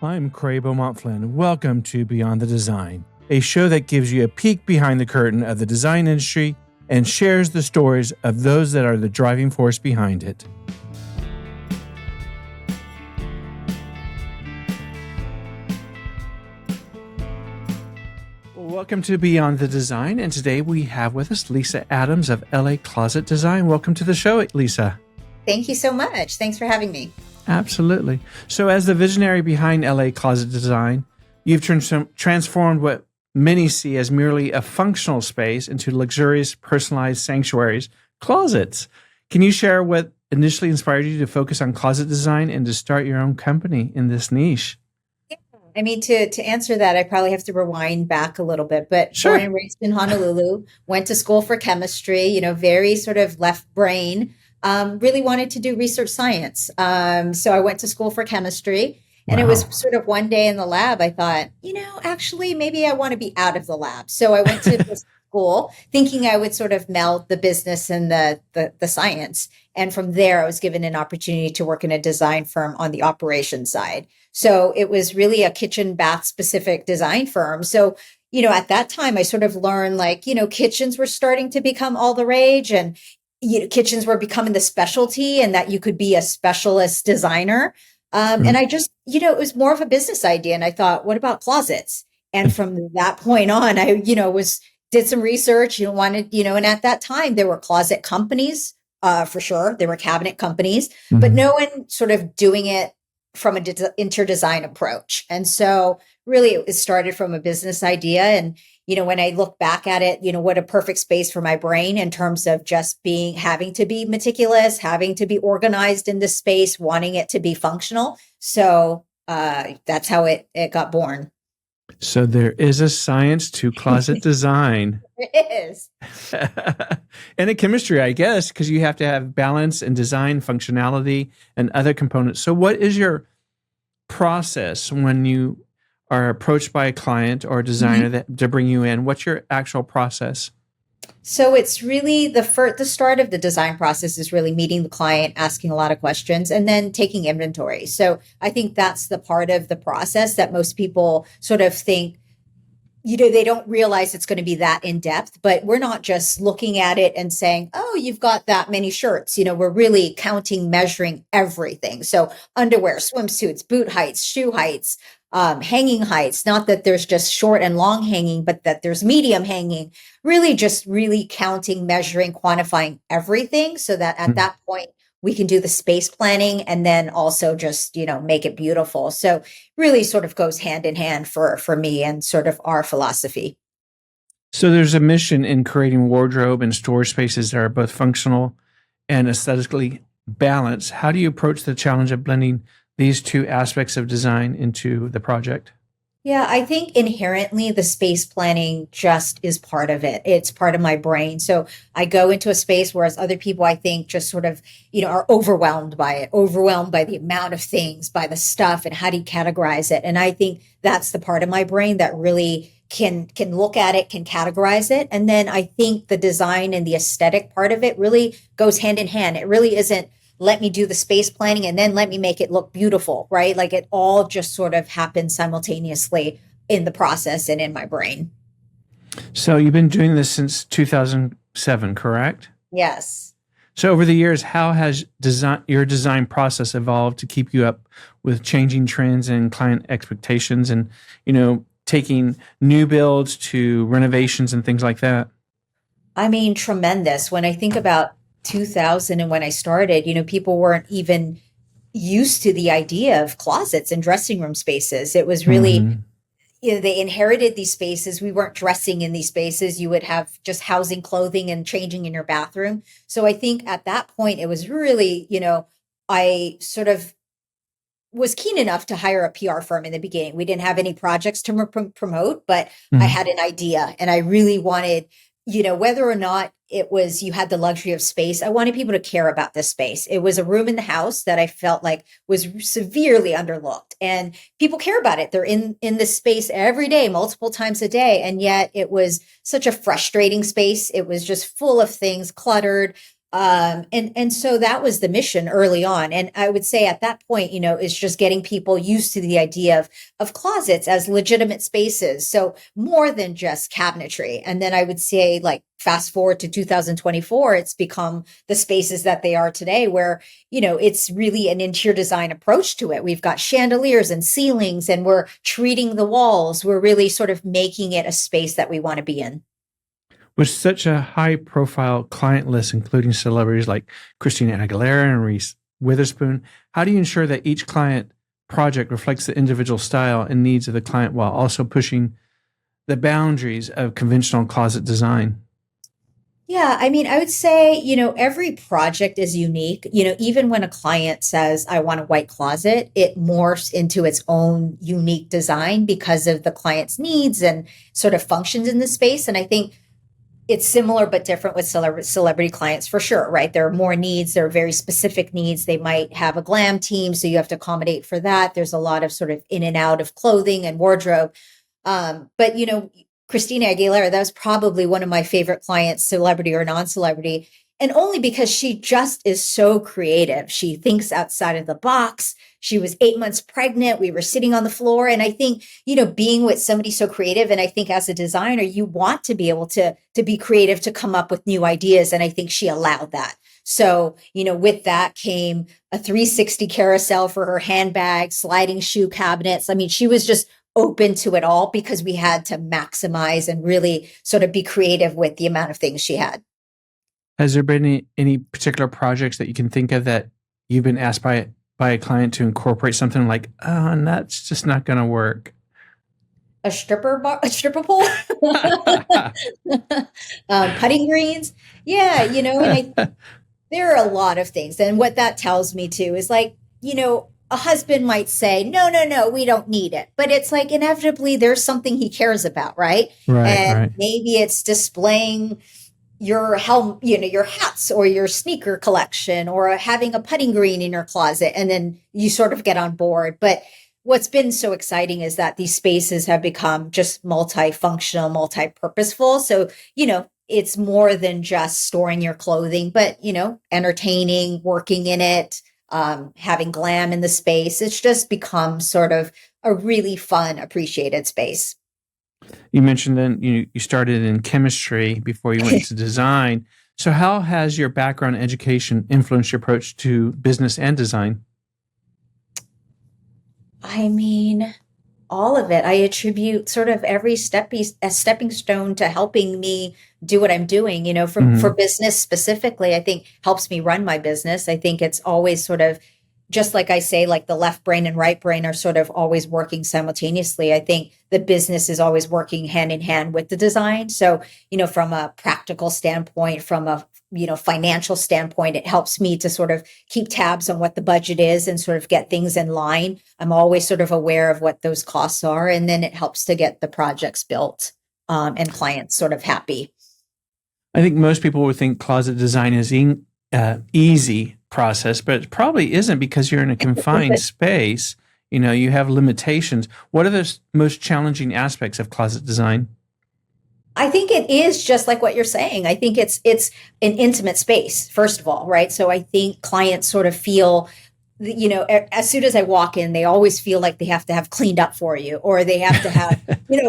I'm Cray Beaumont Flynn. Welcome to Beyond the Design, a show that gives you a peek behind the curtain of the design industry and shares the stories of those that are the driving force behind it. Welcome to Beyond the Design, and today we have with us Lisa Adams of LA Closet Design. Welcome to the show, Lisa. Thank you so much. Thanks for having me. Absolutely. So as the visionary behind LA Closet Design, you've transformed what many see as merely a functional space into luxurious, personalized sanctuaries, closets. Can you share what initially inspired you to focus on closet design and to start your own company in this niche? I mean, to answer that, I probably have to rewind back a little bit, but Sure. born and raised in Honolulu, went to school for chemistry, very sort of left brain, really wanted to do research science. So I went to school for chemistry, and it was sort of one day in the lab, I thought, actually, maybe I want to be out of the lab. So I went to this school thinking I would sort of meld the business and the science. And from there, I was given an opportunity to work in a design firm on the operations side. So it was really a kitchen bath specific design firm. So, at that time, I sort of learned kitchens were starting to become all the rage, and kitchens were becoming the specialty, and that you could be a specialist designer. And I just, it was more of a business idea. And I thought, what about closets? And from that point on, I, did some research, and at that time there were closet companies, for sure. There were cabinet companies, but no one sort of doing it from an interdesign approach. And so really it started from a business idea. And, when I look back at it, what a perfect space for my brain in terms of just having to be meticulous, having to be organized in the space, wanting it to be functional. So that's how it got born. So there is a science to closet design. It is. And a chemistry, I guess, because you have to have balance and design functionality and other components. So what is your process when you are approached by a client or a designer to bring you in? What's your actual process? So it's really the start of the design process is really meeting the client, asking a lot of questions, and then taking inventory. So I think that's the part of the process that most people sort of think, they don't realize it's going to be that in depth, but we're not just looking at it and saying, oh, you've got that many shirts. We're really counting, measuring everything. So underwear, swimsuits, boot heights, shoe heights, hanging heights, not that there's just short and long hanging, but that there's medium hanging, really counting, measuring, quantifying everything so that at that point, we can do the space planning and then also just, make it beautiful. So really sort of goes hand in hand for me and sort of our philosophy. So there's a mission in creating wardrobe and storage spaces that are both functional and aesthetically balanced. How do you approach the challenge of blending these two aspects of design into the project? Yeah, I think inherently the space planning just is part of it. It's part of my brain. So I go into a space, whereas other people, I think, just sort of, are overwhelmed by it, overwhelmed by the amount of things, by the stuff, and how do you categorize it? And I think that's the part of my brain that really can look at it, can categorize it. And then I think the design and the aesthetic part of it really goes hand in hand. It really isn't, let me do the space planning and then let me make it look beautiful, right? Like it all just sort of happens simultaneously in the process and in my brain. So you've been doing this since 2007, correct? Yes. So over the years, how has your design process evolved to keep you up with changing trends and client expectations and, taking new builds to renovations and things like that? I mean, tremendous. When I think about 2000 and when I started, people weren't even used to the idea of closets and dressing room spaces. It was really, they inherited these spaces. We weren't dressing in these spaces. You would have just housing, clothing, and changing in your bathroom. So I think at that point, it was really, I sort of was keen enough to hire a PR firm in the beginning. We didn't have any projects to promote, but I had an idea and I really wanted, whether or not it was, you had the luxury of space. I wanted people to care about this space. It was a room in the house that I felt like was severely underlooked, and people care about it. They're in this space every day, multiple times a day. And yet it was such a frustrating space. It was just full of things, cluttered, And so that was the mission early on. And I would say at that point, is just getting people used to the idea of closets as legitimate spaces. So more than just cabinetry. And then I would say, like, fast forward to 2024, it's become the spaces that they are today, where, it's really an interior design approach to it. We've got chandeliers and ceilings, and we're treating the walls. We're really sort of making it a space that we want to be in. With such a high profile client list, including celebrities like Christina Aguilera and Reese Witherspoon, how do you ensure that each client project reflects the individual style and needs of the client while also pushing the boundaries of conventional closet design? Yeah, I mean, I would say, every project is unique. Even when a client says, I want a white closet, it morphs into its own unique design because of the client's needs and sort of functions in the space. And I think it's similar but different with celebrity clients for sure, right? There are more needs. There are very specific needs. They might have a glam team, so you have to accommodate for that. There's a lot of sort of in and out of clothing and wardrobe. But Christina Aguilera, that was probably one of my favorite clients, celebrity or non-celebrity, and only because she just is so creative. She thinks outside of the box. She was 8 months pregnant. We were sitting on the floor. And I think, being with somebody so creative, and I think as a designer, you want to be able to be creative, to come up with new ideas. And I think she allowed that. So, with that came a 360 carousel for her handbag, sliding shoe cabinets. I mean, she was just open to it all because we had to maximize and really sort of be creative with the amount of things she had. Has there been any particular projects that you can think of that you've been asked by a client to incorporate something like, oh, and that's just not going to work? A stripper pole, putting greens. Yeah, and there are a lot of things. And what that tells me too is, like, a husband might say, no, no, no, we don't need it. But it's like inevitably there's something he cares about, right? Right, And right. maybe it's displaying your helm, your hats or your sneaker collection, or having a putting green in your closet. And then you sort of get on board. But what's been so exciting is that these spaces have become just multifunctional, multi-purposeful. So, it's more than just storing your clothing, but, entertaining, working in it, having glam in the space. It's just become sort of a really fun, appreciated space. You mentioned then you started in chemistry before you went to design. So how has your background in education influenced your approach to business and design? I mean, all of it. I attribute sort of every step a stepping stone to helping me do what I'm doing, for Hmm. business specifically. I think helps me run my business. I think it's always sort of, just like I say, like the left brain and right brain are sort of always working simultaneously. I think the business is always working hand in hand with the design. So, from a practical standpoint, from a financial standpoint, it helps me to sort of keep tabs on what the budget is and sort of get things in line. I'm always sort of aware of what those costs are, and then it helps to get the projects built, and clients sort of happy. I think most people would think closet design is easy process, but it probably isn't because you're in a confined space. You have limitations. What are the most challenging aspects of closet design? I think it is just like what you're saying. I think it's an intimate space, first of all, right? So I think clients sort of feel, as soon as I walk in, they always feel like they have to have cleaned up for you, or they have to have,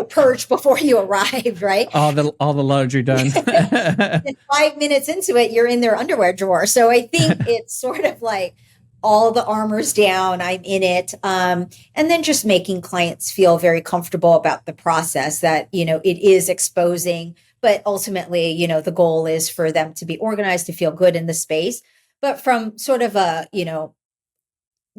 purged before you arrive, right? All the laundry done. And 5 minutes into it, you're in their underwear drawer. So I think it's sort of like all the armor's down, I'm in it. And then just making clients feel very comfortable about the process, that, it is exposing, but ultimately, the goal is for them to be organized, to feel good in the space. But from sort of a,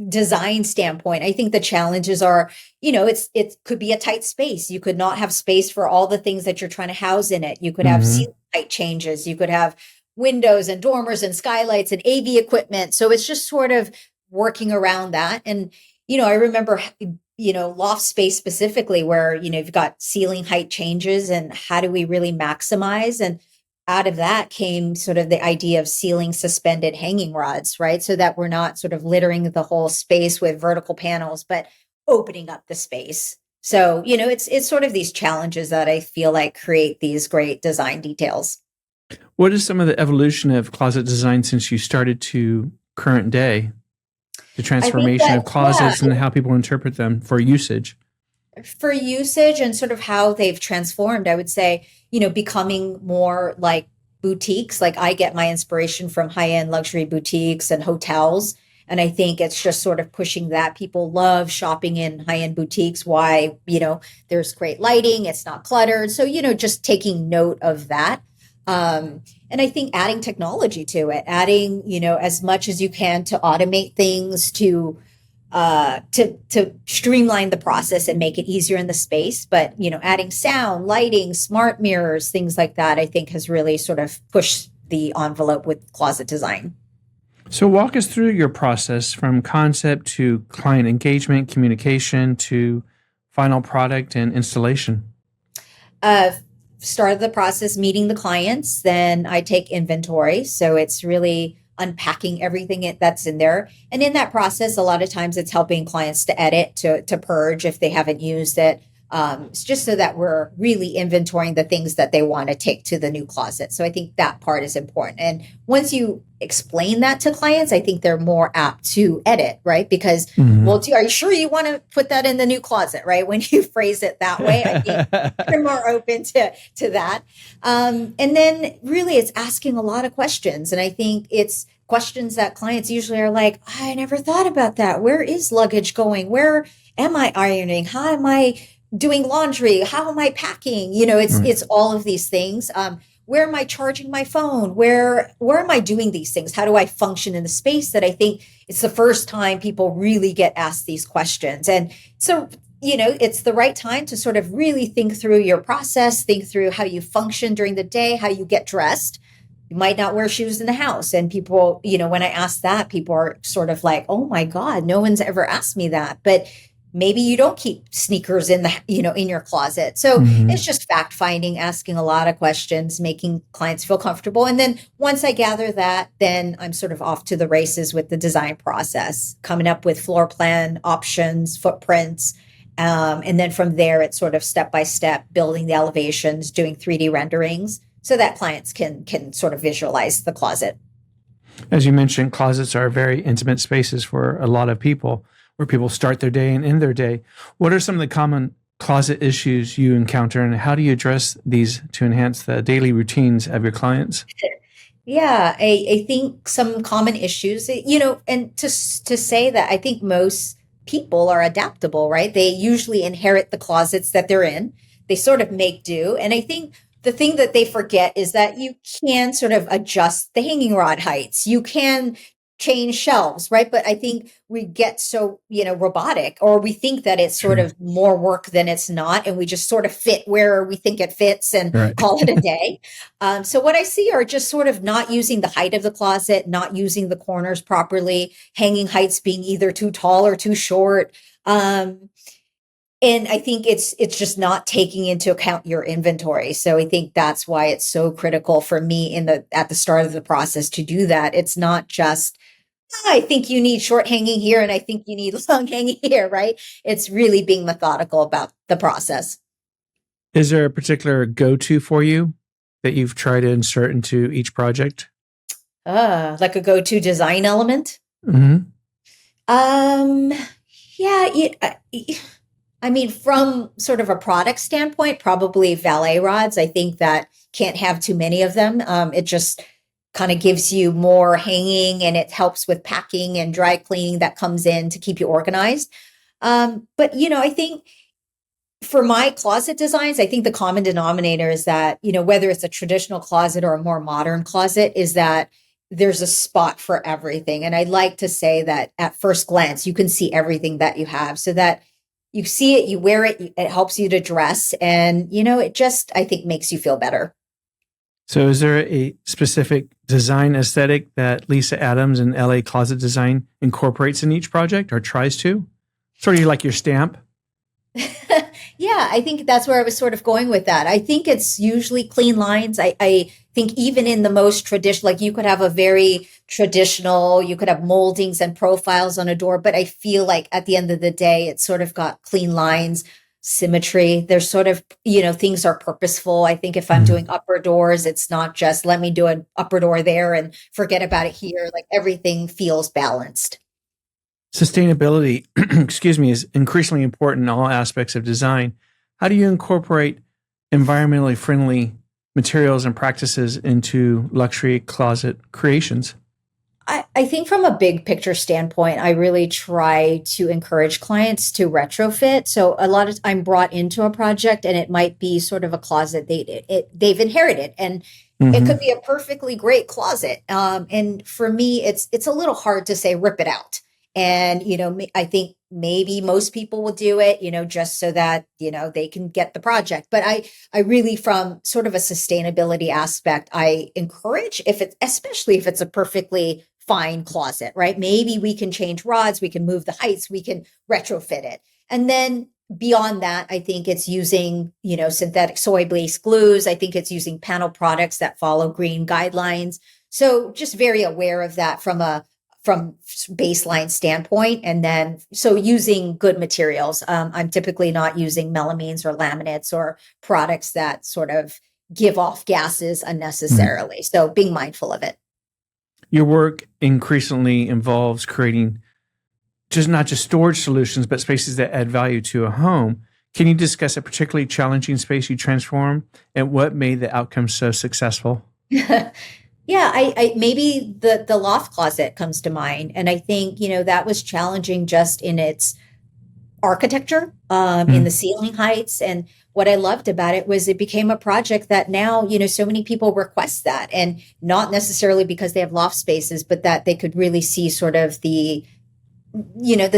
design standpoint, I think the challenges are, it could be a tight space. You could not have space for all the things that you're trying to house in it. You could have Hmm. ceiling height changes. You could have windows and dormers and skylights and AV equipment. So it's just sort of working around that. And, I remember, loft space specifically, where, you've got ceiling height changes, and how do we really maximize? And out of that came sort of the idea of ceiling suspended hanging rods, right? So that we're not sort of littering the whole space with vertical panels, but opening up the space. So, it's sort of these challenges that I feel like create these great design details. What is some of the evolution of closet design since you started to current day? The I think transformation that, of yeah, closets and how people interpret them for usage. for usage and sort of how they've transformed, I would say, becoming more like boutiques. Like I get my inspiration from high-end luxury boutiques and hotels. And I think it's just sort of pushing that. People love shopping in high-end boutiques. Why? There's great lighting, it's not cluttered. So, just taking note of that. And I think adding technology to it, adding, as much as you can to automate things, to streamline the process and make it easier in the space. But adding sound, lighting, smart mirrors, things like that, I think has really sort of pushed the envelope with closet design. So, walk us through your process from concept to client engagement, communication to final product and installation. uh, Started the process meeting the clients. Then I take inventory. So it's really unpacking everything that's in there. And in that process, a lot of times it's helping clients to edit, to purge if they haven't used it. It's just so that we're really inventorying the things that they want to take to the new closet. So I think that part is important. And once you explain that to clients, I think they're more apt to edit, right? Because, Mhm. well, are you sure you want to put that in the new closet, right? When you phrase it that way, I think they're more open to that. And then really it's asking a lot of questions. And I think it's questions that clients usually are like, I never thought about that. Where is luggage going? Where am I ironing? How am I doing laundry? How am I packing? Right. It's all of these things. Where am I charging my phone? Where am I doing these things? How do I function in the space? That I think it's the first time people really get asked these questions. And so, it's the right time to sort of really think through your process, think through how you function during the day, how you get dressed. You might not wear shoes in the house. And people, when I ask that, people are sort of like, oh my God, no one's ever asked me that. But maybe you don't keep sneakers in in your closet. So it's Mhm. just fact finding, asking a lot of questions, making clients feel comfortable. And then once I gather that, then I'm sort of off to the races with the design process, coming up with floor plan options, footprints. And then from there, it's sort of step by step, building the elevations, doing 3D renderings so that clients can sort of visualize the closet. As you mentioned, closets are very intimate spaces for a lot of people where people start their day and end their day. What are some of the common closet issues you encounter, and how do you address these to enhance the daily routines of your clients? Yeah, I think some common issues, and to say that I think most people are adaptable, right? They usually inherit the closets that they're in. They sort of make do. And I think the thing that they forget is that you can sort of adjust the hanging rod heights. You can change shelves, right? But I think we get so, robotic, or we think that it's sort Sure. of more work than it's not. And we just sort of fit where we think it fits and Right. call it a day. So what I see are just sort of not using the height of the closet, not using the corners properly, hanging heights being either too tall or too short. And I think it's just not taking into account your inventory. So I think that's why it's so critical for me at the start of the process to do that. It's not just, I think you need short hanging here and I think you need long hanging here, right? It's really being methodical about the process. Is there a particular go to for you that you've tried to insert into each project? Like a go-to design element. Hmm. Um, yeah, I mean, from sort of a product standpoint, probably valet rods. I think that can't have too many of them. It just kind of gives you more hanging and it helps with packing and dry cleaning that comes in to keep you organized. But, I think for my closet designs, I think the common denominator is that, whether it's a traditional closet or a more modern closet, is that there's a spot for everything. And I like to say that at first glance, you can see everything that you have so that you see it, you wear it, it helps you to dress. And, it just, I think, makes you feel better. So, is there a specific design aesthetic that Lisa Adams and LA Closet Design incorporates in each project or tries to? Sort of like your stamp. Yeah, I think that's where I was sort of going with that. I think it's usually clean lines. I think even in the most traditional, like you could have a very traditional, you could have moldings and profiles on a door, but I feel like at the end of the day, it's sort of got clean lines. symmetry. There's sort of, things are purposeful. I think if I'm doing upper doors, it's not just let me do an upper door there and forget about it here. Like everything feels balanced. Sustainability, excuse me, is increasingly important in all aspects of design. How do you incorporate environmentally friendly materials and practices into luxury closet creations? I think from a big picture standpoint, I really try to encourage clients to retrofit. So a lot of I'm brought into a project and it might be sort of a closet they've inherited, and it could be a perfectly great closet. And for me, it's a little hard to say rip it out. And I think maybe most people will do it, just so that they can get the project. But I really, from sort of a sustainability aspect, I encourage especially if it's a perfectly fine closet, right? Maybe we can change rods, we can move the heights, we can retrofit it. And then beyond that, I think it's using, synthetic soy-based glues. I think it's using panel products that follow green guidelines. So just very aware of that from baseline standpoint. And then, so using good materials. I'm typically not using melamines or laminates or products that sort of give off gases unnecessarily. So being mindful of it. Your work increasingly involves creating not just storage solutions, but spaces that add value to a home. Can you discuss a particularly challenging space you transform and what made the outcome so successful? Yeah, I maybe the loft closet comes to mind. And I think, that was challenging just in its architecture, in the ceiling heights. And what I loved about it was it became a project that now, so many people request that, and not necessarily because they have loft spaces, but that they could really see sort of the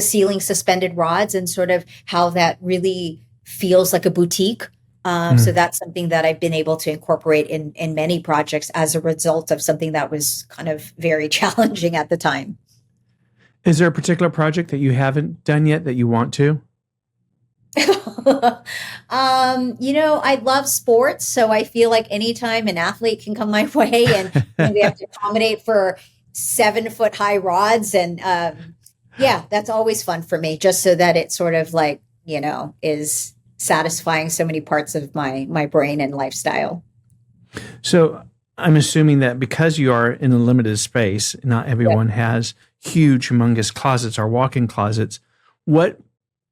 ceiling suspended rods and sort of how that really feels like a boutique. So that's something that I've been able to incorporate in many projects as a result of something that was kind of very challenging at the time. Is there a particular project that you haven't done yet that you want to? I love sports, so I feel like anytime an athlete can come my way and we have to accommodate for 7-foot high rods, and that's always fun for me, just so that it sort of like, is satisfying so many parts of my brain and lifestyle. So I'm assuming that because you are in a limited space, not everyone has huge, humongous closets or walk-in closets. What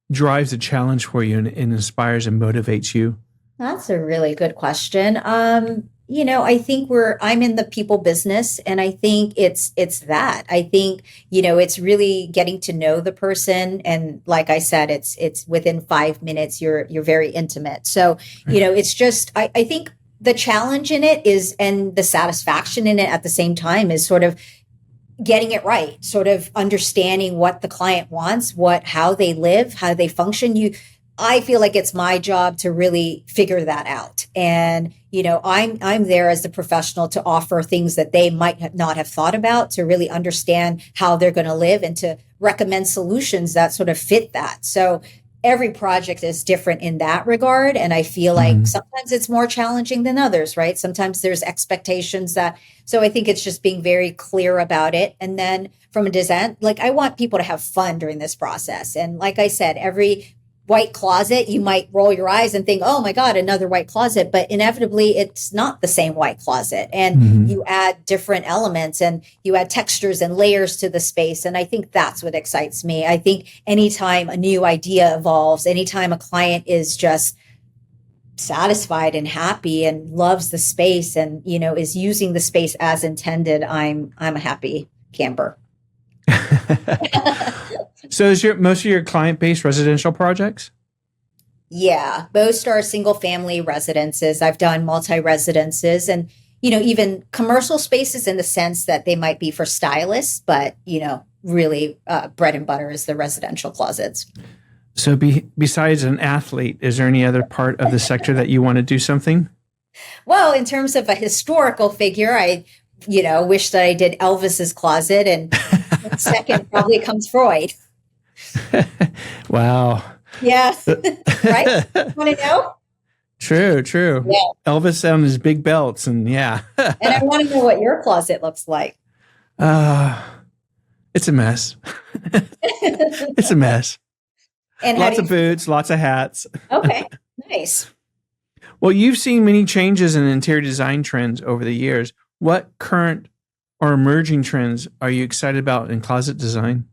drives the challenge for you and inspires and motivates you? That's a really good question. I think I'm in the people business, and I think it's that. I think, it's really getting to know the person. And like I said, it's within 5 minutes, you're very intimate. So, it's just, I think the challenge in it is, and the satisfaction in it at the same time, is sort of getting it right, sort of understanding what the client wants, how they live, how they function. I feel like it's my job to really figure that out. And, I'm there as the professional to offer things that they might not have thought about, to really understand how they're going to live and to recommend solutions that sort of fit that. So every project is different in that regard. And I feel like sometimes it's more challenging than others, right? Sometimes there's expectations so I think it's just being very clear about it. And then from a design, like, I want people to have fun during this process. And like I said, every white closet, you might roll your eyes and think, oh my God, another white closet. But inevitably, it's not the same white closet. And you add different elements and you add textures and layers to the space. And I think that's what excites me. I think anytime a new idea evolves, anytime a client is just satisfied and happy and loves the space and, is using the space as intended, I'm a happy camper. So is most of your client base residential projects? Yeah, most are single family residences. I've done multi-residences and, even commercial spaces, in the sense that they might be for stylists, but, really bread and butter is the residential closets. So besides an athlete, is there any other part of the sector that you want to do something? Well, in terms of a historical figure, I wish that I did Elvis's closet, and second probably comes Freud. Wow. Yes. Right? Want to know? True. Yeah. Elvis on his big belts, and yeah. And I want to know what your closet looks like. It's a mess. It's a mess. And how do Lots you of boots, lots of hats. Okay, nice. Well, you've seen many changes in interior design trends over the years. What current or emerging trends are you excited about in closet design?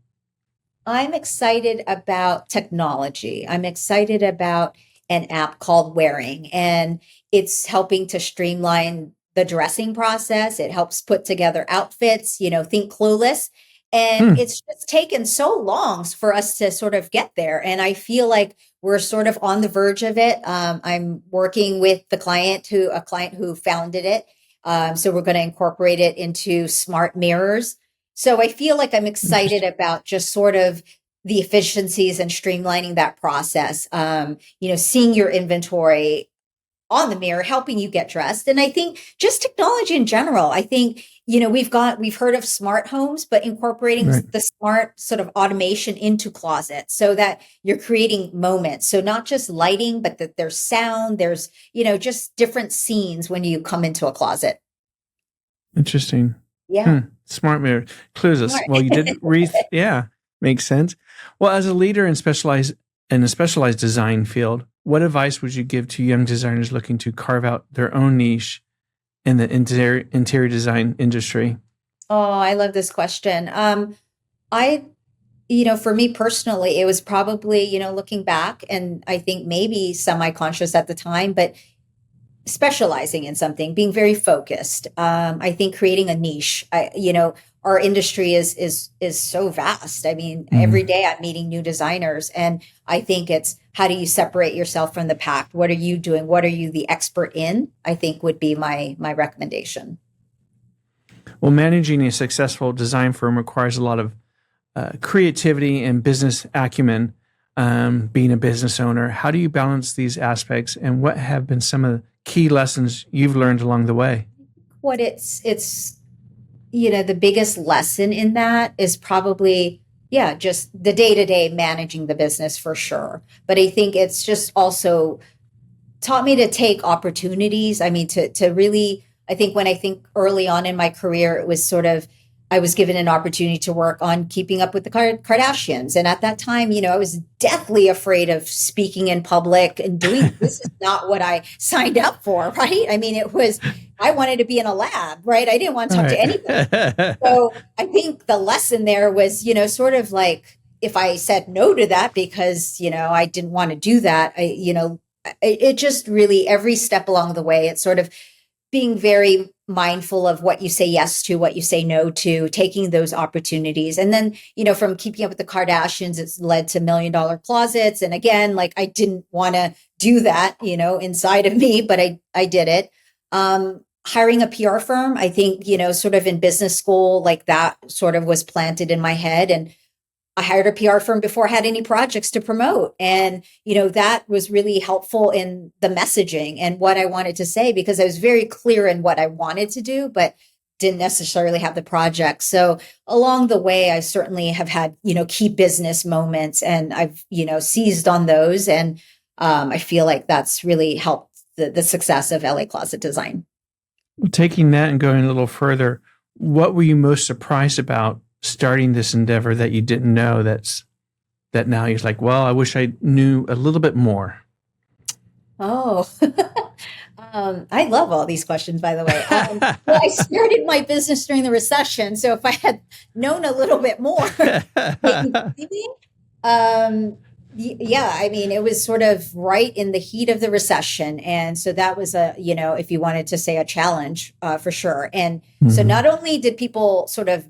I'm excited about technology. I'm excited about an app called Wearing, and it's helping to streamline the dressing process. It helps put together outfits, think Clueless. And Hmm, it's just taken so long for us to sort of get there. And I feel like we're sort of on the verge of it. I'm working with a client who founded it. So we're going to incorporate it into smart mirrors. So I feel like I'm excited interesting. about just sort of the efficiencies and streamlining that process. Seeing your inventory on the mirror, helping you get dressed. And I think just technology in general, I think, we've heard of smart homes, but incorporating Right. the smart sort of automation into closets so that you're creating moments. So not just lighting, but that there's sound, there's, just different scenes when you come into a closet. Interesting. Yeah. Hmm. Smart mirror. Clueless. Smart. Well, you did yeah, makes sense. Well, as a leader in a specialized design field, what advice would you give to young designers looking to carve out their own niche in the interior design industry? Oh, I love this question. I for me personally, it was probably, looking back, and I think maybe semi-conscious at the time, but specializing in something, being very focused. I think creating a niche. Our industry is so vast. I mean, every Mm. day I'm meeting new designers, and I think it's how do you separate yourself from the pack? What are you doing? What are you the expert in? I think would be my recommendation. Well, managing a successful design firm requires a lot of creativity and business acumen. Being a business owner, how do you balance these aspects, and what have been some of the key lessons you've learned along the way? What it's the biggest lesson in that is probably, yeah, just the day to day managing the business for sure. But I think it's just also taught me to take opportunities. I mean, to really, I think early on in my career, it was sort of, I was given an opportunity to work on keeping up with the Kardashians. And at that time, I was deathly afraid of speaking in public and doing this is not what I signed up for, right? I mean, I wanted to be in a lab, right? I didn't want to All talk to right. anybody. So I think the lesson there was, sort of like if I said no to that because, I didn't want to do that, it just really every step along the way, it's sort of being very mindful of what you say yes to, what you say no to, taking those opportunities. And then, from keeping up with the Kardashians, it's led to $1 million closets. And again, like I didn't want to do that, inside of me, but I did it. Hiring a PR firm, I think, sort of in business school, like that sort of was planted in my head. And I hired a PR firm before I had any projects to promote. And, that was really helpful in the messaging and what I wanted to say because I was very clear in what I wanted to do, but didn't necessarily have the project. So along the way, I certainly have had, key business moments and I've, seized on those. And I feel like that's really helped the success of LA Closet Design. Well, taking that and going a little further, what were you most surprised about starting this endeavor that you didn't know that now you're like, well, I wish I knew a little bit more? Oh, I love all these questions, by the way. Well, I started my business during the recession. So if I had known a little bit more, maybe. Um, yeah, I mean, it was sort of right in the heat of the recession. And so that was if you wanted to say a challenge, for sure. And so Mhm. not only did people sort of,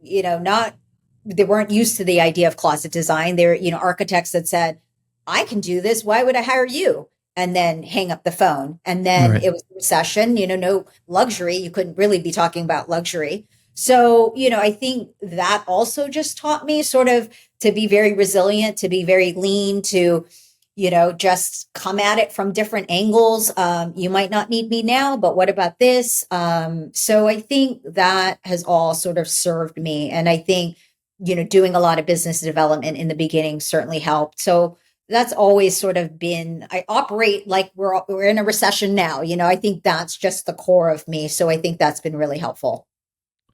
not, they weren't used to the idea of closet design. They're, architects that said, I can do this. Why would I hire you? And then hang up the phone. And then Right. it was recession, no luxury. You couldn't really be talking about luxury. So, I think that also just taught me sort of to be very resilient, to be very lean, to, just come at it from different angles. You might not need me now, but what about this? So I think that has all sort of served me. And I think, doing a lot of business development in the beginning certainly helped. So that's always sort of been, I operate like we're in a recession now. I think that's just the core of me. So I think that's been really helpful.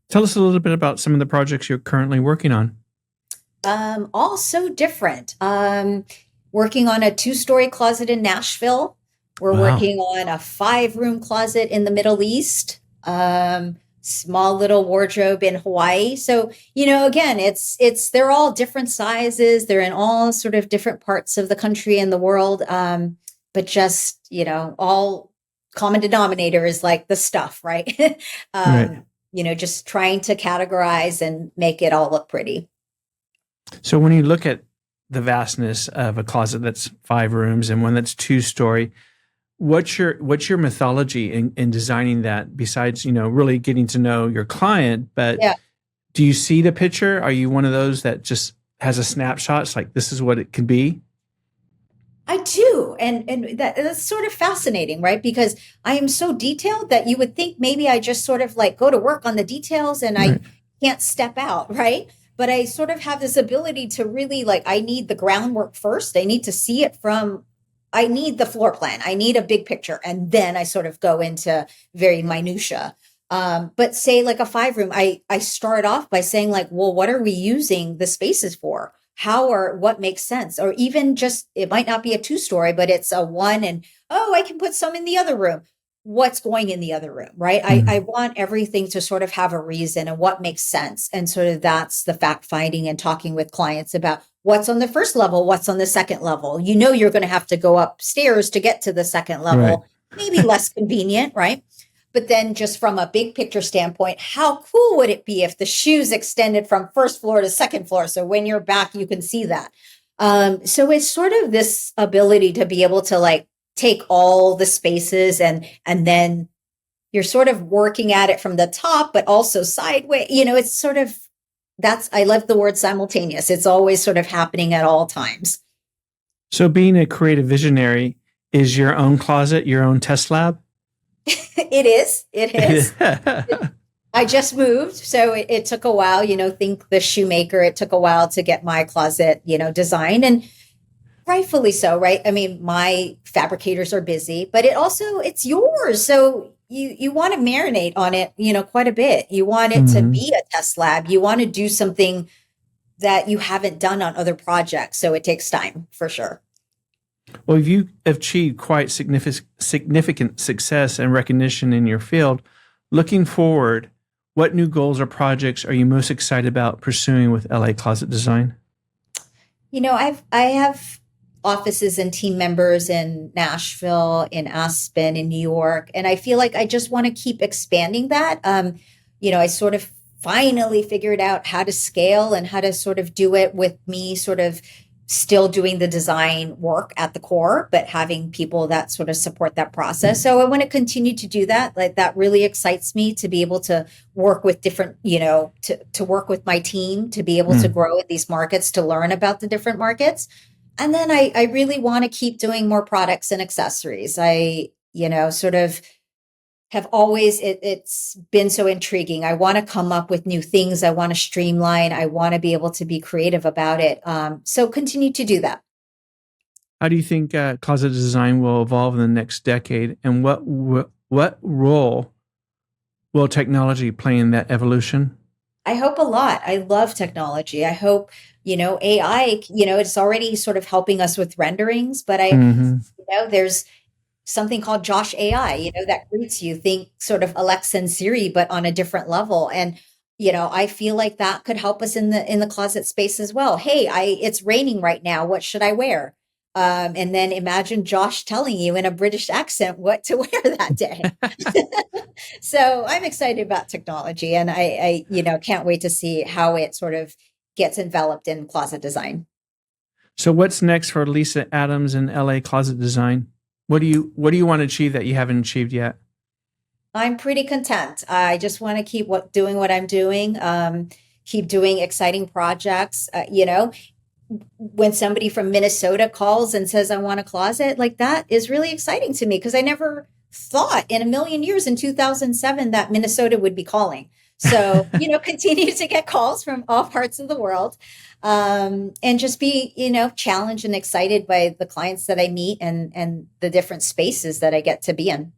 Tell us a little bit about some of the projects you're currently working on. All so different. Working on a two-story closet in Nashville. We're Wow. working on a five-room closet in the Middle East. Small little wardrobe in Hawaii. So, again, they're all different sizes. They're in all sort of different parts of the country and the world. But just, all common denominator is like the stuff, right? Right. Just trying to categorize and make it all look pretty. So when you look at the vastness of a closet that's 5 rooms and one that's 2 story, what's your methodology in designing that besides, really getting to know your client, but Yeah. do you see the picture? Are you one of those that just has a snapshot? It's like, this is what it could be? I do. And that's sort of fascinating, right? Because I am so detailed that you would think maybe I just sort of like go to work on the details and I Right. can't step out, right? But I sort of have this ability to really like, I need the groundwork first. I need to see it I need the floor plan. I need a big picture. And then I sort of go into very minutia. But say like a five-room, I start off by saying like, well, what are we using the spaces for? What makes sense? Or even just, it might not be a two-story, but it's a one and, oh, I can put some in the other room. What's going in the other room, right? I Mm. want everything to sort of have a reason and what makes sense. And sort of that's the fact finding and talking with clients about what's on the first level, what's on the second level. You're going to have to go upstairs to get to the second Right. level, maybe less convenient, right? But then just from a big picture standpoint, how cool would it be if the shoes extended from first floor to second floor? So when you're back, you can see that. So it's sort of this ability to be able to like take all the spaces and then you're sort of working at it from the top, but also sideways. It's sort of I love the word simultaneous. It's always sort of happening at all times. So being a creative visionary is your own closet, your own test lab? It is. It is. I just moved, so it took a while, think the shoemaker, it took a while to get my closet, designed and rightfully so, right? I mean, my fabricators are busy, but it's yours. So you want to marinate on it, quite a bit. You want it to Mhm. be a test lab. You want to do something that you haven't done on other projects. So it takes time for sure. Well, you achieved quite significant success and recognition in your field. Looking forward, what new goals or projects are you most excited about pursuing with LA Closet Design? I have offices and team members in Nashville, in Aspen, in New York, and I feel like I just want to keep expanding that. I sort of finally figured out how to scale and how to sort of do it with me sort of still doing the design work at the core, but having people that sort of support that process. So I want to continue to do that. Like that really excites me to be able to work with different, to work with my team, to be able to Mm. grow in these markets, to learn about the different markets. And then I really want to keep doing more products and accessories. Sort of have always it's been so intriguing. I want to come up with new things. I want to streamline. I want to be able to be creative about it. So continue to do that. How do you think closet design will evolve in the next decade, and what role will technology play in that evolution? I hope a lot. I love technology. I hope, AI, it's already sort of helping us with renderings, but Hmm. there's something called Josh AI, that greets you, think sort of Alexa and Siri, but on a different level. And, I feel like that could help us in the closet space as well. Hey, it's raining right now. What should I wear? And then imagine Josh telling you in a British accent what to wear that day. So I'm excited about technology and can't wait to see how it sort of gets enveloped in closet design. So, what's next for Lisa Adams and LA Closet Design? What do you want to achieve that you haven't achieved yet? I'm pretty content. I just want to keep doing what I'm doing, keep doing exciting projects. When somebody from Minnesota calls and says, I want a closet, like that is really exciting to me because I never thought in a million years in 2007 that Minnesota would be calling. So, continue to get calls from all parts of the world and just be, challenged and excited by the clients that I meet and the different spaces that I get to be in.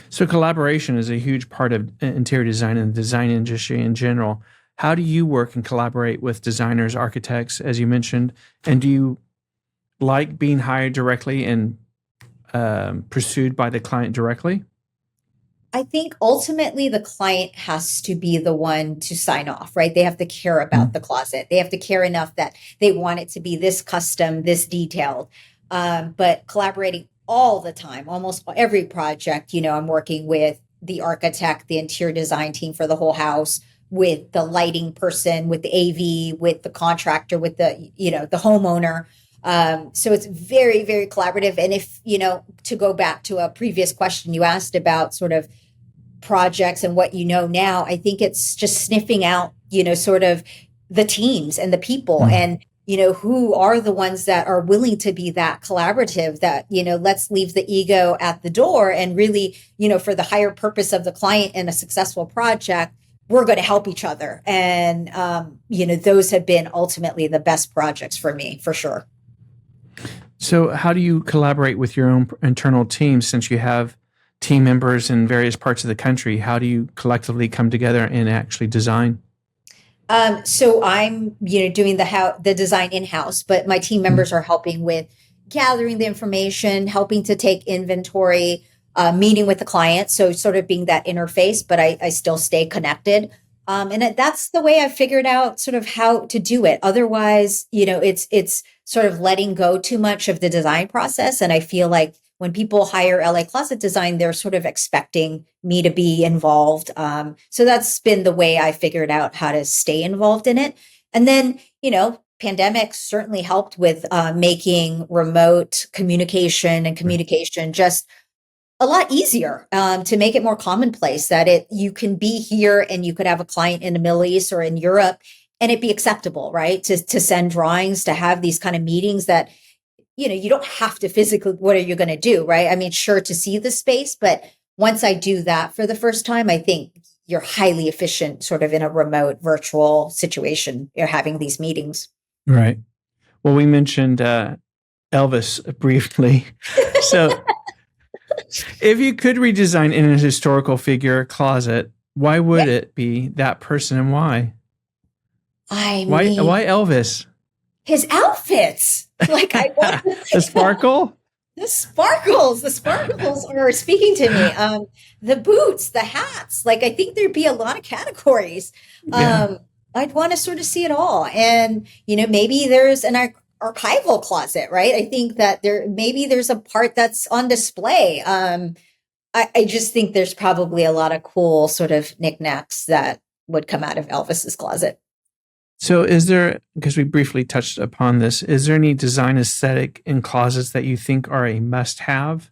So, collaboration is a huge part of interior design and the design industry in general. How do you work and collaborate with designers, architects, as you mentioned? And do you like being hired directly and pursued by the client directly? I think ultimately the client has to be the one to sign off, right? They have to care about Mm. the closet. They have to care enough that they want it to be this custom, this detailed. But collaborating all the time, almost every project, I'm working with the architect, the interior design team for the whole house, with the lighting person, with the AV, with the contractor, with the homeowner. So it's very, very collaborative. And if, to go back to a previous question you asked about sort of projects and what you know now, I think it's just sniffing out, sort of the teams and the people Mm. and, who are the ones that are willing to be that collaborative that, let's leave the ego at the door and really, for the higher purpose of the client and a successful project, we're going to help each other. And, those have been ultimately the best projects for me, for sure. So, how do you collaborate with your own internal team since you have team members in various parts of the country? How do you collectively come together and actually design? So I'm, doing the design in-house, but my team Mm. members are helping with gathering the information, helping to take inventory, meeting with the client. So sort of being that interface, but I still stay connected. That's the way I figured out sort of how to do it. Otherwise, it's sort of letting go too much of the design process. And I feel like when people hire LA Closet Design, they're sort of expecting me to be involved. So that's been the way I figured out how to stay involved in it. And then, pandemic certainly helped with making remote communication and Right. communication just a lot easier, to make it more commonplace that you can be here and you could have a client in the Middle East or in Europe and it be acceptable, right? To send drawings, to have these kind of meetings that you don't have to physically, what are you going to do, right? I mean, sure, to see the space, but once I do that for the first time, I think you're highly efficient sort of in a remote virtual situation. You're having these meetings. Right. Well, we mentioned Elvis briefly. So, if you could redesign in a historical figure closet, why Yeah. would it be that person and why? I Why mean, why Elvis? his outfits, like I want The sparkle? the sparkles are speaking to me. The boots, the hats, like I think there'd be a lot of categories. Yeah. I'd want to sort of see it all. And, maybe there's an archival closet, right? I think that there's a part that's on display. I just think there's probably a lot of cool sort of knickknacks that would come out of Elvis's closet. So is there, because we briefly touched upon this, is there any design aesthetic in closets that you think are a must have?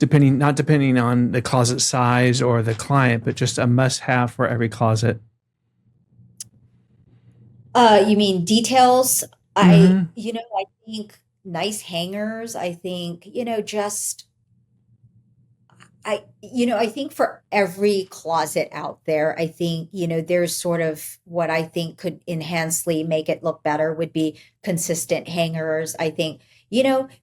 Not depending on the closet size or the client, but just a must have for every closet. You mean details? Mm-hmm. I think nice hangers. I think, just I think for every closet out there, I think, there's sort of what I think could enhancely make it look better would be consistent hangers. I think,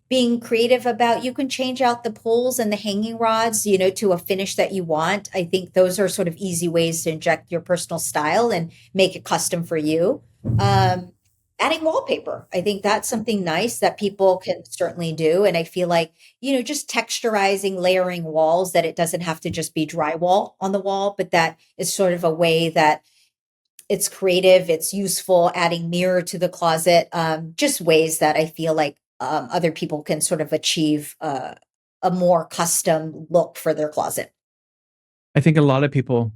being creative about you can change out the pulls and the hanging rods, to a finish that you want. I think those are sort of easy ways to inject your personal style and make it custom for you. Um, Adding wallpaper. I think that's something nice that people can certainly do. And I feel like, just texturizing, layering walls, that it doesn't have to just be drywall on the wall, but that is sort of a way that it's creative, it's useful, adding mirror to the closet, just ways that I feel like other people can sort of achieve a more custom look for their closet. I think a lot of people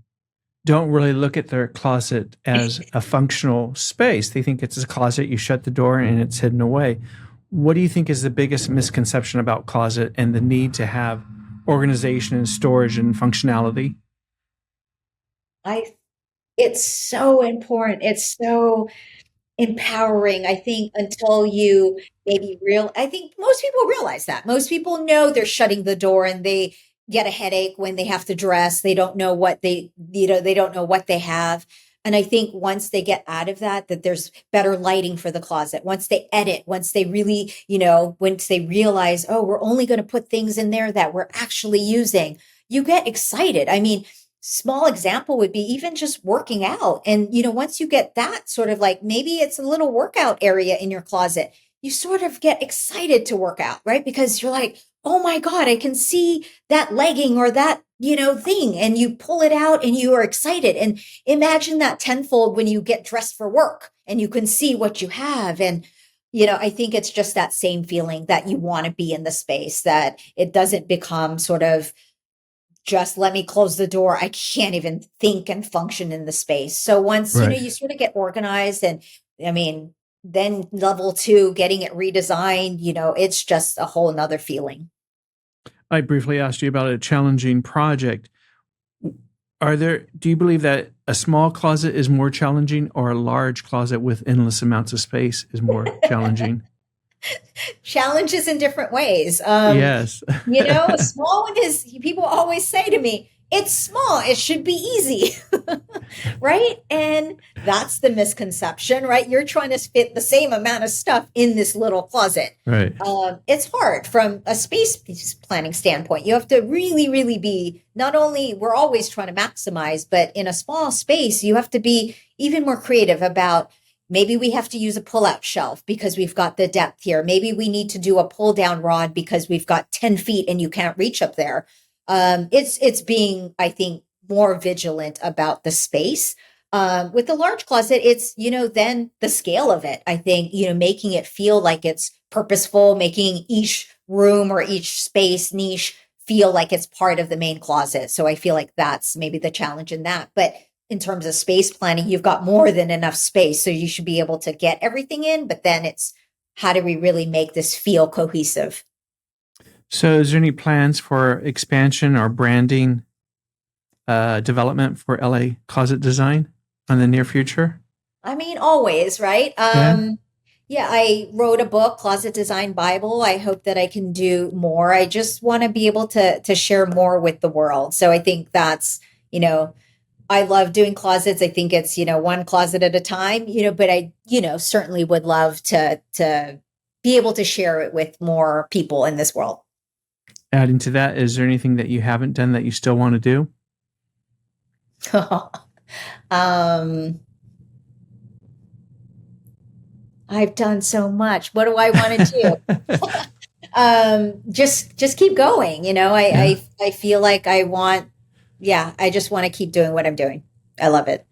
don't really look at their closet as a functional space. They think it's a closet, you shut the door and it's hidden away. What do you think is the biggest misconception about closet and the need to have organization and storage and functionality? I It's so important. It's so empowering. I think until you I think most people realize that. Most people know they're shutting the door and they get a headache when they have to dress. They don't know they don't know what they have. And I think once they get out of that, that there's better lighting for the closet. Once they edit, once they really, once they realize, oh, we're only going to put things in there that we're actually using, you get excited. I mean, small example would be even just working out. And, once you get that sort of like, maybe it's a little workout area in your closet, you sort of get excited to work out, right? Because you're like, oh my God, I can see that legging or that, thing. And you pull it out and you are excited. And imagine that tenfold when you get dressed for work and you can see what you have. And, I think it's just that same feeling that you want to be in the space, that it doesn't become sort of just let me close the door. I can't even think and function in the space. So once, Right. you sort of get organized, and I mean, then level 2, getting it redesigned, it's just a whole nother feeling. I briefly asked you about a challenging project. Do you believe that a small closet is more challenging or a large closet with endless amounts of space is more challenging? Challenges in different ways. Yes. A small one is, people always say to me, it's small, it should be easy. Right? And that's the misconception, right? You're trying to fit the same amount of stuff in this little closet. Right. It's hard from a space planning standpoint. You have to really, really be, not only we're always trying to maximize, but in a small space, you have to be even more creative about, maybe we have to use a pull-out shelf because we've got the depth here. Maybe we need to do a pull-down rod because we've got 10 feet and you can't reach up there. It's being, I think, more vigilant about the space. With the large closet, it's, then the scale of it, I think, making it feel like it's purposeful, making each room or each space niche feel like it's part of the main closet. So I feel like that's maybe the challenge in that. But in terms of space planning, you've got more than enough space. So you should be able to get everything in, but then it's, how do we really make this feel cohesive? So is there any plans for expansion or branding development for LA Closet Design in the near future? I mean, always, right? Yeah. Yeah, I wrote a book, Closet Design Bible. I hope that I can do more. I just want to be able to share more with the world. So I think that's, I love doing closets. I think it's, one closet at a time, but I, certainly would love to be able to share it with more people in this world. Adding to that, is there anything that you haven't done that you still want to do? I've done so much. What do I want to do? Just keep going. I feel like I just want to keep doing what I'm doing. I love it.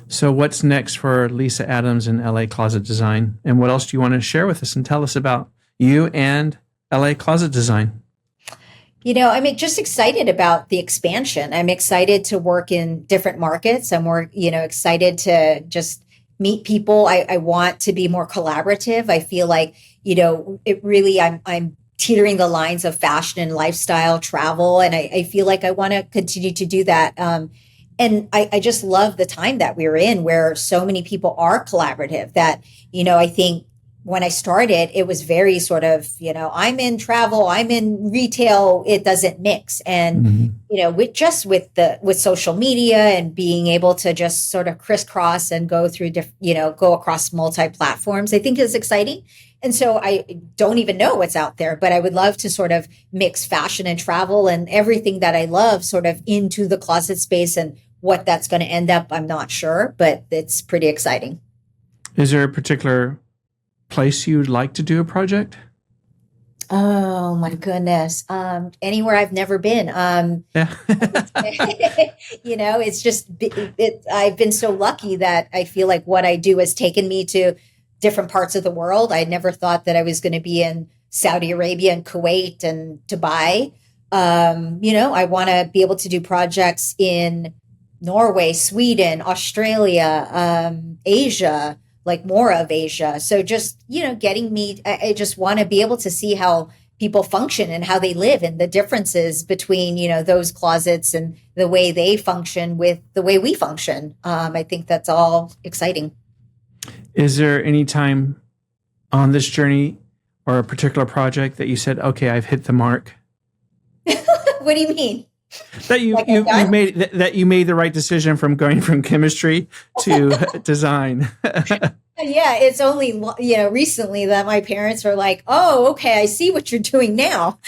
So what's next for Lisa Adams and LA Closet Design? And what else do you want to share with us and tell us about you and LA Closet Design? I'm just excited about the expansion. I'm excited to work in different markets. I'm more, excited to just meet people. I want to be more collaborative. I feel like, it really, I'm teetering the lines of fashion and lifestyle travel. And I feel like I want to continue to do that. And I just love the time that we're in, where so many people are collaborative, that, I think when I started, it was very sort of, I'm in travel, I'm in retail, it doesn't mix. And, with social media and being able to just sort of crisscross and go through, go across multi-platforms, I think is exciting. And so I don't even know what's out there, but I would love to sort of mix fashion and travel and everything that I love sort of into the closet space. And what that's going to end up, I'm not sure, but it's pretty exciting. Is there a particular place you'd like to do a project? Oh my goodness. Anywhere I've never been. Yeah. It's just, I've been so lucky that I feel like what I do has taken me to different parts of the world. I never thought that I was going to be in Saudi Arabia and Kuwait and Dubai. I want to be able to do projects in Norway, Sweden, Australia, Asia, like more of Asia. So just, getting me, I just want to be able to see how people function and how they live and the differences between, those closets and the way they function with the way we function. I think that's all exciting. Is there any time on this journey or a particular project that you said, okay, I've hit the mark? What do you mean? That you made the right decision from going from chemistry to design. Yeah, it's only recently that my parents are like, "Oh, okay, I see what you're doing now."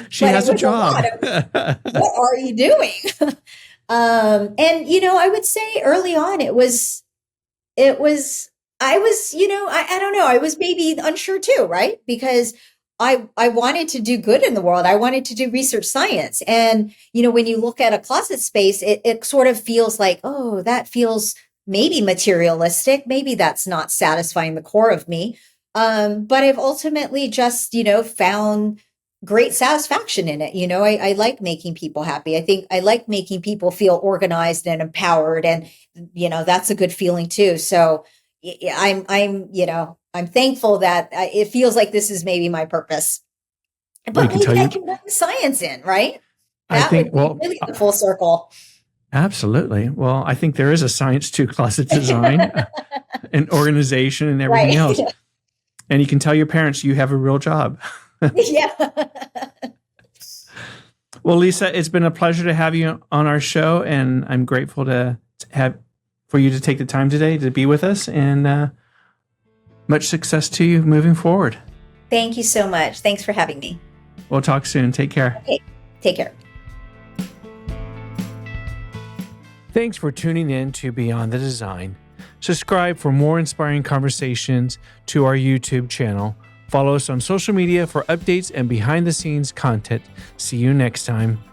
She but it has a was a job. lot of, what are you doing? And, I would say early on, it was, I was, I don't know, I was maybe unsure too, right? Because I wanted to do good in the world. I wanted to do research science. And, when you look at a closet space, it sort of feels like, oh, that feels maybe materialistic. Maybe that's not satisfying the core of me. But I've ultimately just, found great satisfaction in it. I like making people happy. I think I like making people feel organized and empowered. And, that's a good feeling too. So I'm thankful that it feels like this is maybe my purpose, We but can maybe tell I you, can bring science in, right? I That think, would be well, really the full circle. absolutely. Well, I think there is a science to closet design and organization and everything Right. else. And you can tell your parents you have a real job. Yeah. Well, Lisa, it's been a pleasure to have you on our show, and I'm grateful to have for you to take the time today to be with us, and much success to you moving forward. Thank you so much. Thanks for having me. We'll talk soon. Take care. Okay. Take care. Thanks for tuning in to Beyond the Design. Subscribe for more inspiring conversations to our YouTube channel. Follow us on social media for updates and behind the scenes content. See you next time.